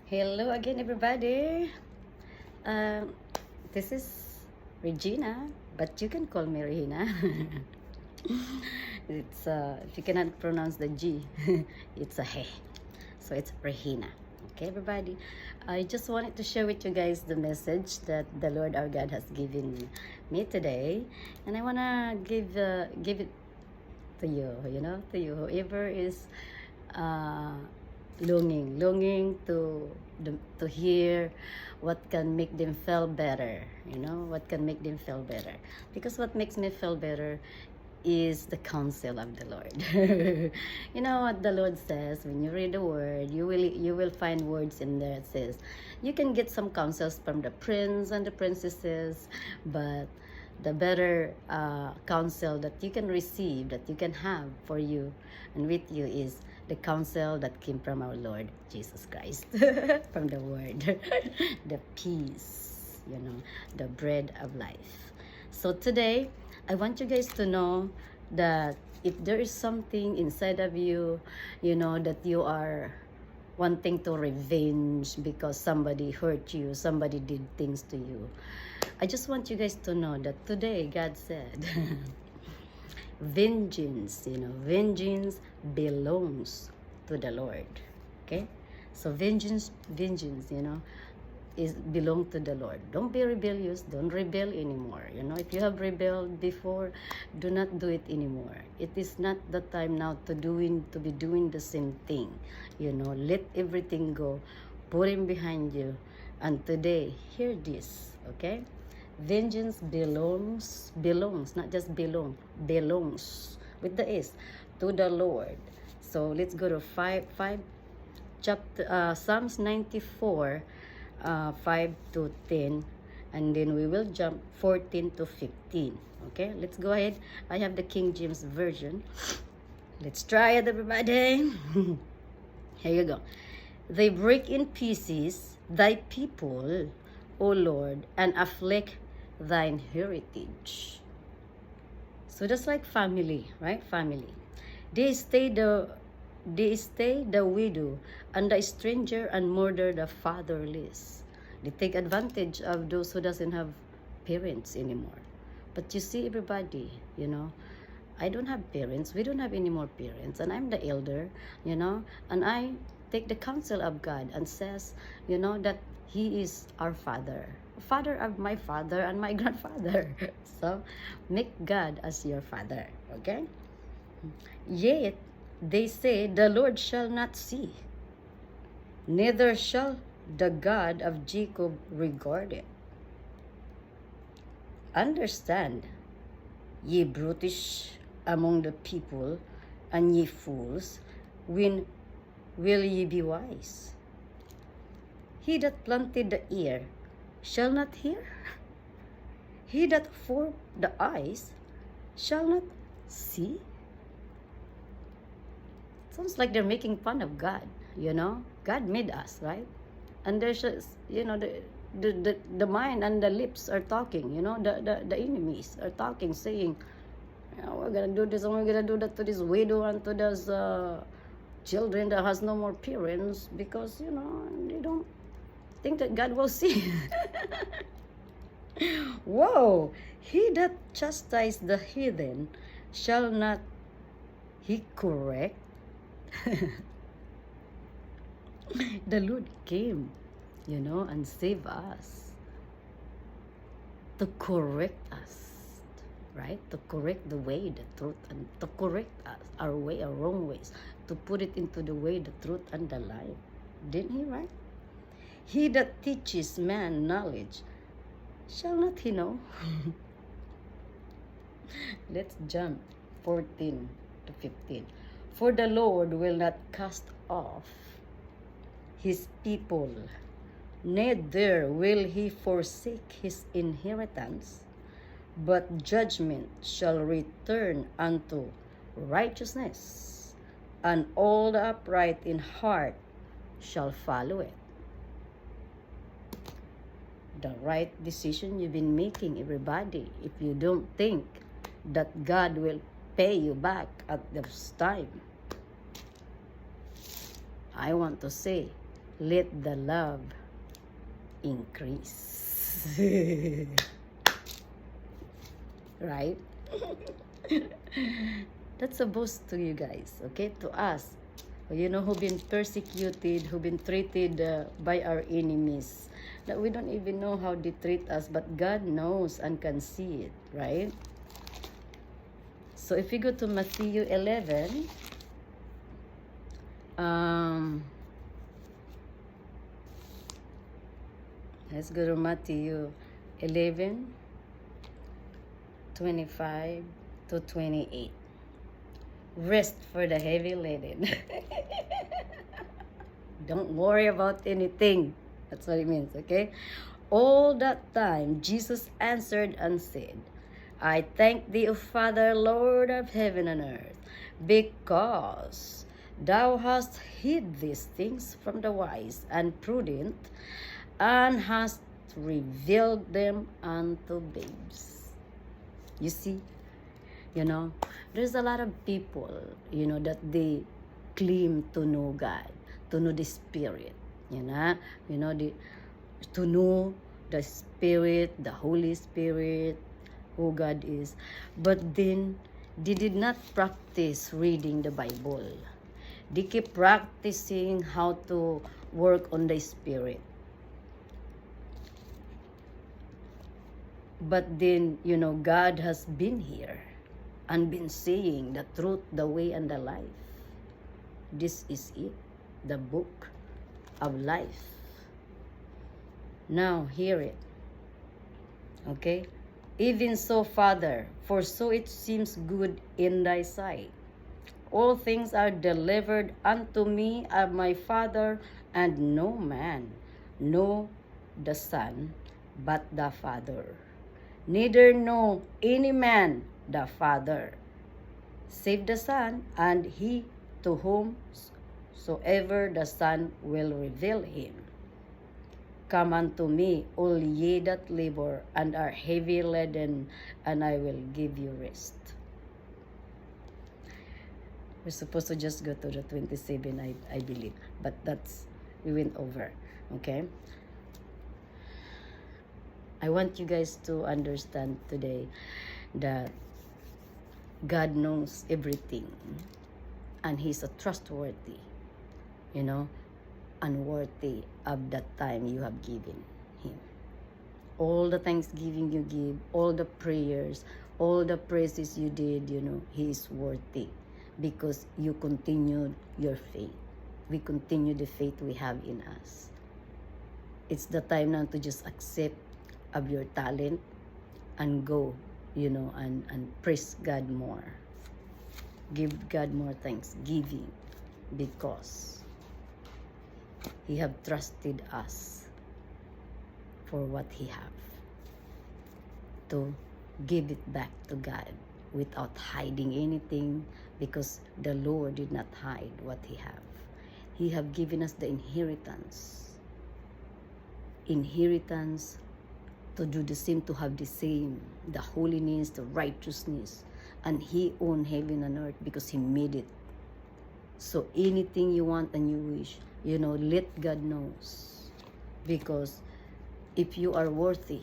Hello again, everybody. Um, this is Regina, but you can call me Regina. It's if you cannot pronounce the G, it's a he, so it's Regina. Okay, everybody. I just wanted to share with you guys the message that the Lord our God has given me today, and I wanna give it to you. To you, whoever is uh, longing to hear what can make them feel better. What can make them feel better, because what makes me feel better is the counsel of the Lord. You know what the Lord says when you read the word, you will find words in there that says you can get some counsels from the prince and the princesses, but the better counsel that you can receive, that you can have for you and with you, is the counsel that came from our Lord Jesus Christ. From the word. The peace, the bread of life. So today, I want you guys to know that if there is something inside of you, that you are wanting to revenge because somebody hurt you, somebody did things to you, I just want you guys to know that today God said, vengeance belongs to the Lord. Okay? So vengeance, is belong to the Lord. Don't be rebellious. Don't rebel anymore. If you have rebelled before, do not do it anymore. It is not the time now to be doing the same thing. Let everything go. Put him behind you. And today, hear this, okay? Vengeance belongs, not just belongs with the S, to the Lord. So let's go to Psalms 94, 5 to 10, and then we will jump 14 to 15. Okay, let's go ahead. I have the King James Version. Let's try it, everybody. Here you go. They break in pieces thy people, O Lord, and afflict thine heritage. So that's like family, right? Family. They stay the widow and the stranger and murder the fatherless. They take advantage of those who doesn't have parents anymore. But you see, everybody, I don't have parents. We don't have any more parents, and I'm the elder, and I take the counsel of God and says, that He is our father of my father and my grandfather. So make God as your father, okay? Yet they say, the Lord shall not see, neither shall the God of Jacob regard it. Understand, ye brutish among the people, and ye fools, when will ye be wise? He that planted the ear shall not hear, he that formed the eyes shall not see. Sounds like they're making fun of God. God made us, right? And there's just, the mind and the lips are talking. The enemies are talking, saying, we're gonna do this and we're gonna do that to this widow and to those children that has no more parents, because they don't think that God will see. Whoa! He that chastised the heathen, shall not he correct? The Lord came, and saved us, to correct us, right? To correct the way, the truth, and to correct us, our way, our wrong ways, to put it into the way, the truth, and the life. Didn't He, right? He that teaches man knowledge, shall not he know? Let's jump 14 to 15. For the Lord will not cast off His people, neither will He forsake His inheritance, but judgment shall return unto righteousness, and all the upright in heart shall follow it. The right decision you've been making, everybody, if you don't think that God will pay you back at this time, I want to say, let the love increase. Right? That's a boast to you guys, okay? To us, you know, who've been persecuted, who've been treated by our enemies, that we don't even know how they treat us, but God knows and can see it, right? So if you go to Matthew 11, let's go to Matthew 11, 25 to 28. Rest for the heavy laden. Don't worry about anything. That's what it means, okay? All that time, Jesus answered and said, I thank thee, O Father, Lord of heaven and earth, because thou hast hid these things from the wise and prudent, and hast revealed them unto babes. You see, you know, there's a lot of people, you know, that they claim to know God, to know the Spirit, to know the Spirit, the Holy Spirit, who God is. But then, they did not practice reading the Bible. They keep practicing how to work on the Spirit. But then, you know, God has been here and been saying the truth, the way, and the life. This is it, the book of life. Now, hear it. Okay? Even so, Father, for so it seems good in thy sight. All things are delivered unto me of my Father, and no man know the Son but the Father. Neither know any man the Father, save the Son, and he to whomsoever the Son will reveal him. Come unto me, all ye that labor and are heavy laden, and I will give you rest. We're supposed to just go to the 27, I believe, but we went over, okay? I want you guys to understand today that God knows everything, and He's a trustworthy, and worthy of that time you have given Him. All the thanksgiving you give, all the prayers, all the praises you did, He is worthy, because you continued your faith. We continue the faith we have in us. It's the time now to just accept of your talent and go, and praise God more. Give God more thanksgiving, because He have trusted us for what He have, to give it back to God without hiding anything, because the Lord did not hide what He have. He have given us the inheritance to do the same, to have the same, the holiness, the righteousness, and He owned heaven and earth because He made it. So anything you want and you wish, let God knows, because if you are worthy,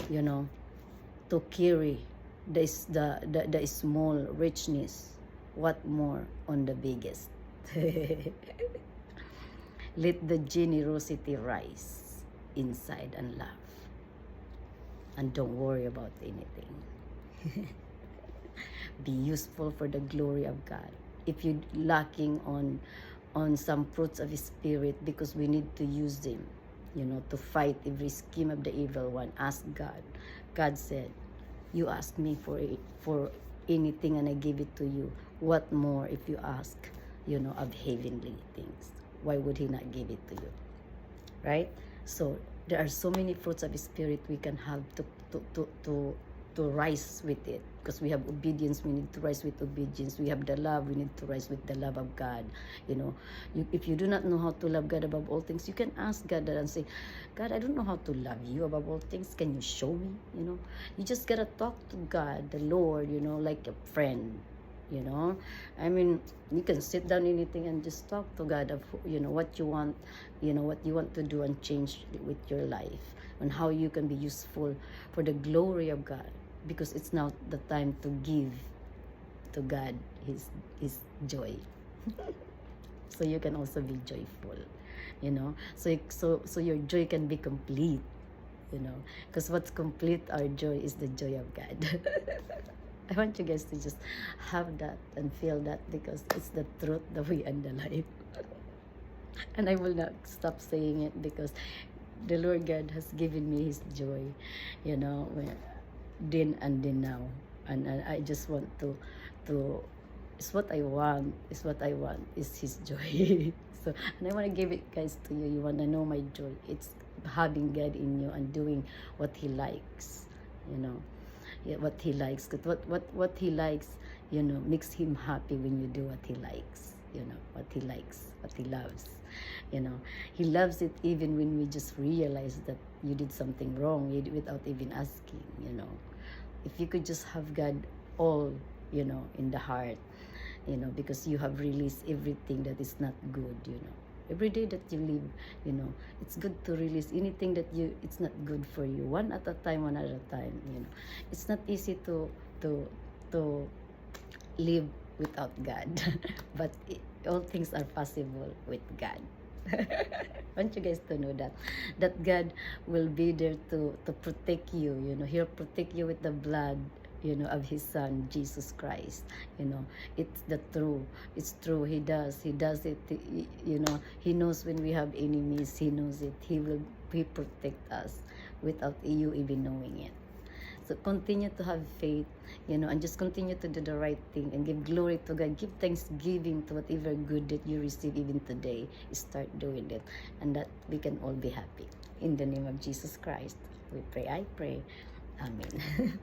to carry the small richness, what more on the biggest? Let the generosity rise inside and love, and don't worry about anything. Be useful for the glory of God. If you're lacking on some fruits of His Spirit, because we need to use them, to fight every scheme of the evil one, ask God. God said, you ask me for anything and I give it to you. What more if you ask, of heavenly things? Why would He not give it to you? Right? So there are so many fruits of His Spirit we can have to rise with it, because we have obedience, we need to rise with obedience. We have the love, we need to rise with the love of God. If you do not know how to love God above all things, you can ask God that and say, God, I don't know how to love you above all things. Can you show me? You just gotta talk to God, the Lord, like a friend. you know. I mean, you can sit down anything and just talk to God of, you know, what you want, you know, what you want to do and change with your life, and how you can be useful for the glory of God, because it's now the time to give to God his joy. So you can also be joyful, you know. So your joy can be complete, you know, because what's complete our joy is the joy of God. I want you guys to just have that and feel that, because it's the truth, the way, and the life. And I will not stop saying it, because the Lord God has given me his joy, you know, then and then now. And I just want to it's what I want, is his joy. So, and I want to give it, guys, to you. You want to know my joy? It's having God in you and doing what he likes, you know. Yeah, what he likes. 'Cause what he likes, you know, makes him happy when you do what he likes, you know, what he likes, what he loves, you know. He loves it even when we just realize that you did something wrong, without even asking, you know. If you could just have God all, you know, in the heart, you know, because you have released everything that is not good, you know. Every day that you live, you know, it's good to release anything that it's not good for you, one at a time, you know. It's not easy to live without God, but all things are possible with God. I want you guys to know that God will be there to protect you, you know. He'll protect you with the blood, you know, of his son Jesus Christ, you know. It's the true, it's true. He does it, you know. He knows when we have enemies. He knows it. He protect us without you even knowing it. So continue to have faith, you know, and just continue to do the right thing and give glory to God. Give thanksgiving to whatever good that you receive even today. Start doing it, and that we can all be happy. In the name of Jesus Christ, we pray. I pray. Amen.